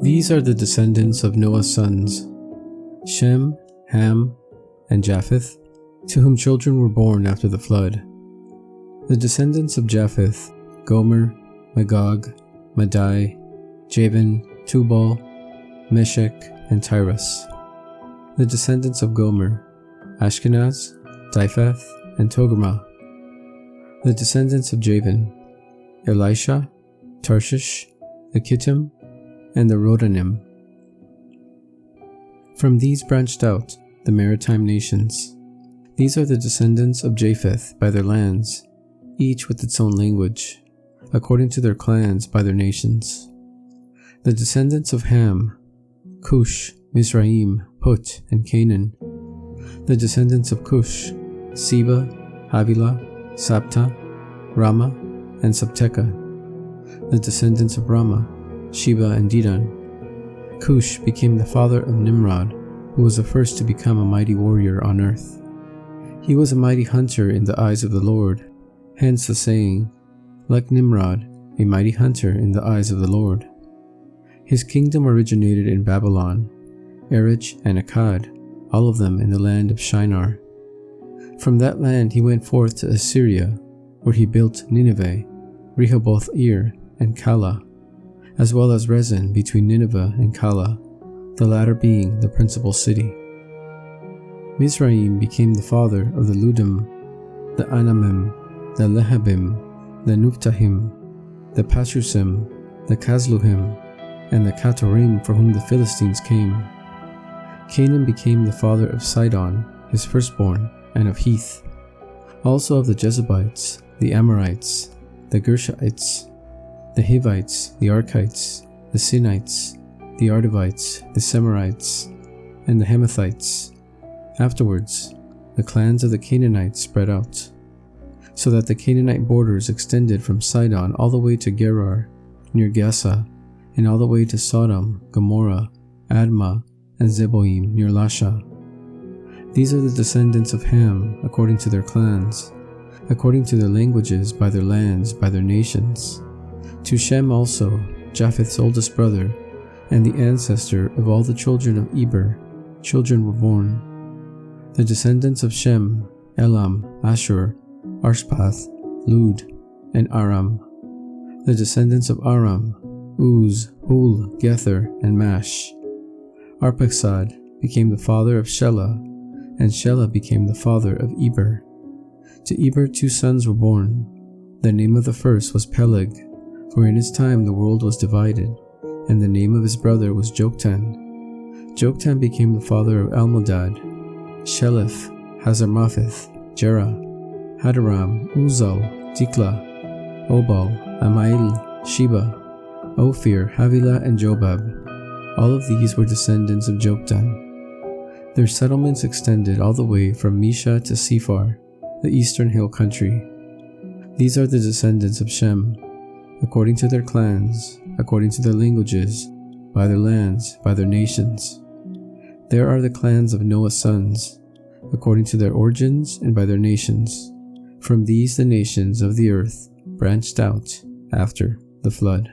These are the descendants of Noah's sons, Shem, Ham, and Japheth, to whom children were born after the flood. The descendants of Japheth, Gomer, Magog, Madai, Javan, Tubal, Meshech, and Tyrus. The descendants of Gomer, Ashkenaz, Diphath, and Togarmah. The descendants of Javan, Elisha, Tarshish, the Kittim, and the Rodanim. From these branched out the maritime nations. These are the descendants of Japheth by their lands, each with its own language, according to their clans by their nations. The descendants of Ham, Cush, Mizraim, Put, and Canaan. The descendants of Cush, Seba, Havilah, Sabta, Rama, and Sabteka. The descendants of Rama, Sheba and Dedan. Cush became the father of Nimrod, who was the first to become a mighty warrior on earth. He was a mighty hunter in the eyes of the Lord, hence the saying, like Nimrod, a mighty hunter in the eyes of the Lord. His kingdom originated in Babylon, Erech and Akkad, all of them in the land of Shinar. From that land he went forth to Assyria, where he built Nineveh, Rehoboth-ir, and Calah, as well as Rezin between Nineveh and Calah, the latter being the principal city. Mizraim became the father of the Ludim, the Anamim, the Lehabim, the Nuftahim, the Pashusim, the Kazluhim, and the Katorim, for whom the Philistines came. Canaan became the father of Sidon, his firstborn, and of Heth, also of the Jezebites, the Amorites, the Gershites, the Hivites, the Archites, the Sinites, the Ardavites, the Semarites, and the Hamathites. Afterwards, the clans of the Canaanites spread out, so that the Canaanite borders extended from Sidon all the way to Gerar, near Gaza, and all the way to Sodom, Gomorrah, Admah, and Zeboim, near Lasha. These are the descendants of Ham, according to their clans, according to their languages, by their lands, by their nations. To Shem also, Japheth's oldest brother, and the ancestor of all the children of Eber, children were born. The descendants of Shem, Elam, Ashur, Arshpath, Lud, and Aram. The descendants of Aram, Uz, Hul, Gether, and Mash. Arphaxad became the father of Shelah, and Shelah became the father of Eber. To Eber 2 sons were born. The name of the first was Peleg, for in his time the world was divided, and the name of his brother was Joktan. Joktan became the father of Almodad, Shelef, Hazarmapheth, Jerah, Hadaram, Uzal, Dikla, Obal, Amail, Sheba, Ophir, Havilah, and Jobab. All of these were descendants of Joktan. Their settlements extended all the way from Misha to Sephar, the eastern hill country. These are the descendants of Shem, according to their clans, according to their languages, by their lands, by their nations. There are the clans of Noah's sons, according to their origins and by their nations. From these the nations of the earth branched out after the flood.